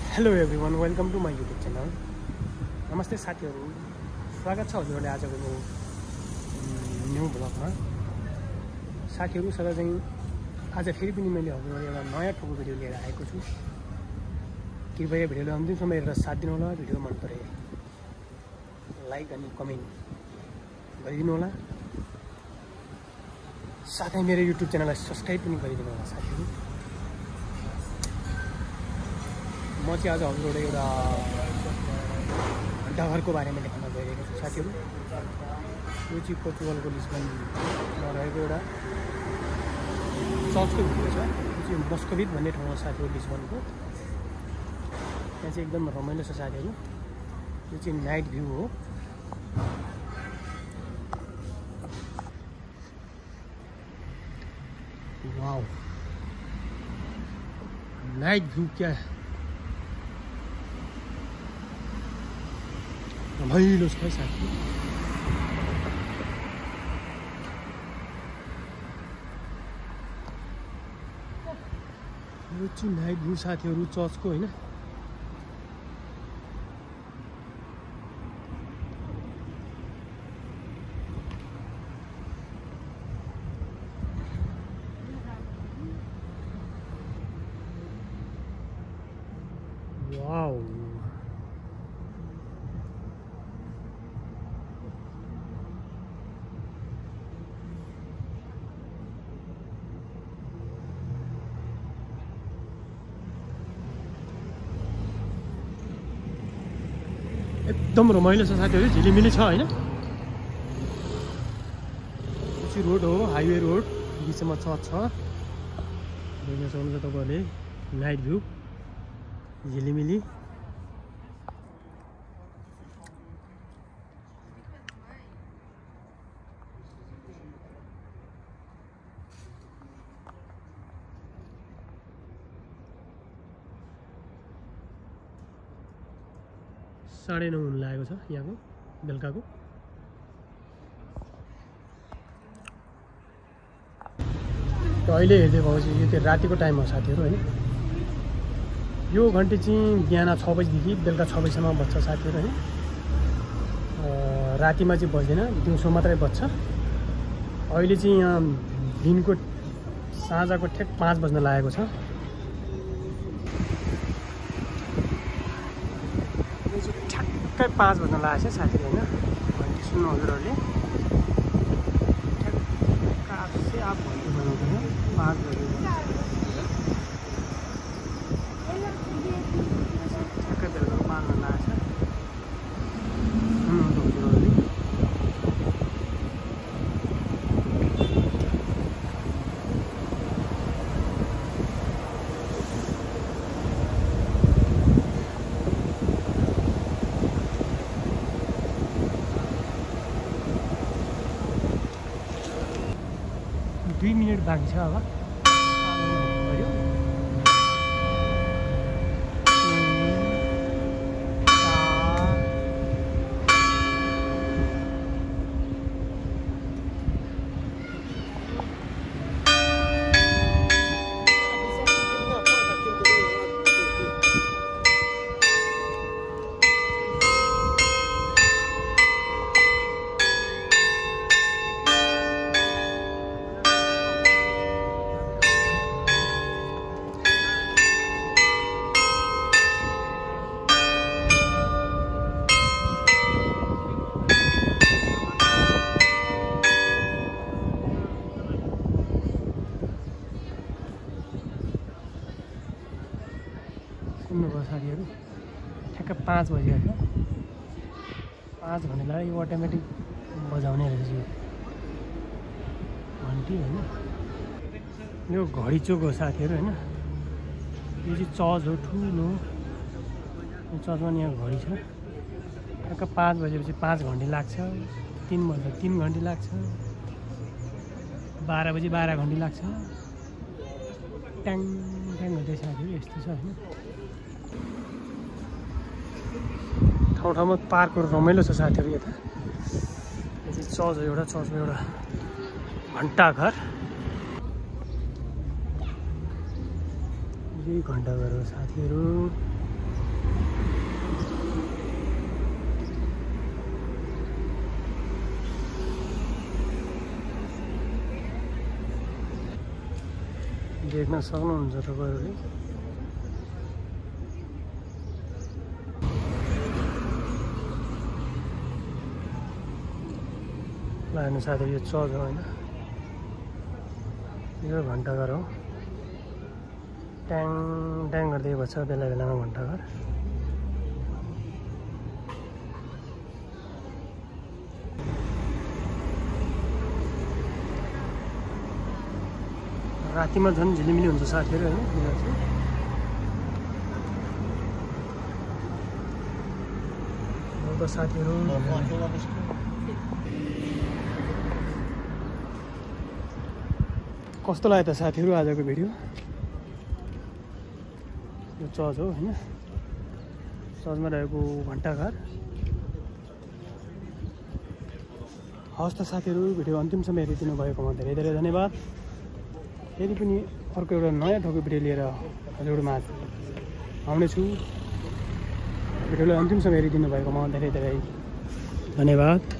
Hello everyone, welcome to my YouTube channel. नमस्ते साथीहरू, स्वागत छ हजुरहरूले आजको न्यू ब्लगमा। साथीहरू सबै चाहिँ आज फेरि पनि मैले हजुरहरूले एउटा नयाँ ठाउँको भिडियो लिएर आएको छु। कृपया भिडियोलाई अन्तिमसम्म हेरेर साथ दिनु होला। भिडियो मन परे लाइक अनि कमेन्ट गरिदिनु होला। साथै मेरो युट्युब च्यानललाई सब्सक्राइब पनि गरिदिनु होला साथीहरू। म चाहिँ आज हजुरहरूले एउटा घन्टाघरको बारेमा देखाउन गइरहेको छु साथीहरू। यो चाहिँ पोर्चुगलको लिस्बनमा रहेको एउटा चर्चको भिडियो छ। यो चाहिँ मस्कोभिट भन्ने ठाउँमा साथीहरू, लिस्बनको। त्यहाँ चाहिँ एकदम रमाइलो छ साथीहरू। यो चाहिँ नाइट भ्यू हो। वाउ, नाइट भ्यू क्या रमाइलो छ साथी। यो चाहिँ नाइट भ्यू साथीहरू चर्चको, होइन? वाउ, एकदम रमाइलो छ साथीहरू। झिलिमिली छ, होइन? यो चाहिँ रोड हो, हाइवे रोड। बिचमा चर्च छ। देख्न सक्नुहुन्छ तपाईँहरूले नाइट भ्यू, झिलिमिली। साढे 9 हुन लागेको छ यहाँको बेलुकाको। अहिले हेर्दै भएपछि यो चाहिँ रातिको टाइम हो साथीहरू, होइन? यो घन्टी चाहिँ बिहान 6 बजीदेखि बेलुका 6 बजीसम्म बज्छ साथीहरू, होइन? रातिमा चाहिँ बज्दैन, दिउँसो मात्रै बज्छ। अहिले चाहिँ यहाँ दिनको साँझको ठ्याक 5 बज्न लागेको छ। ठ्याक्कै 5 बज्न लागेको छ साथीहरू, होइन? घन्टी सुन्नु हजुरहरूले। ठ्याक्क आफै आप घन्टी बनाउँदैन 5 बजे। ठ्याक्कै बेलुका 5 बज्न लागेको छ। सुन्नुहुन्छ हजुरहरूले। 2 मिनट बाँकी छ अब। सुन्नुभयो साथीहरू, ठ्याक्क 5 बज्यो। 5 भनेलाई यो अटोमेटिक बजाउने रहेछ यो घन्टी, होइन? यो घडी चोक हो साथीहरू, होइन? यो चाहिँ चर्च हो ठुलो। यो चर्चमा नि यहाँ घडी छ। ठ्याक्क 5 बजेपछि 5 घन्टी लाग्छ। 3 बज्दा 3 घन्टी लाग्छ। 12 बजी 12 घन्टी लाग्छ। ट्याङ ट्याङ हुँदै साथीहरू यस्तो छ, होइन? ठाउँ ठाउँमा पार्कहरू रमाइलो छ साथीहरू। यता यो चाहिँ चर्च हो एउटा। चर्चमा एउटा घन्टाघर, यही घन्टाघर हो साथीहरू। देख्न सक्नुहुन्छ तपाईहरुले। हेर्नु साथीहरु यो चर्च हो हैन, यो घण्टाघर हो। ट्याङ ट्याङ गर्दै बज्छ बेला बेलामा घण्टाघर। रातिमा झन् झिलिमिली हुन्छ साथीहरु हैन, यहाँ चाहिँ त साथीहरु कस्तो लाग्यो त साथीहरु आजको भिडियो। यो चर्च हो हैन, चर्चमा रहेको घण्टाघर। हवस् त साथीहरु, भिडियो अन्तिमसम्म हेरिदिनु भएकोमा धेरै धेरै धन्यवाद। फेरि पनि अर्को एउटा नयाँ ठाउँको भिडियो लिएर हजुरहरुमा आउनेछु। भिडियोलाई अन्तिमसम्म हेरिदिनु भएकोमा धेरै धेरै धन्यवाद।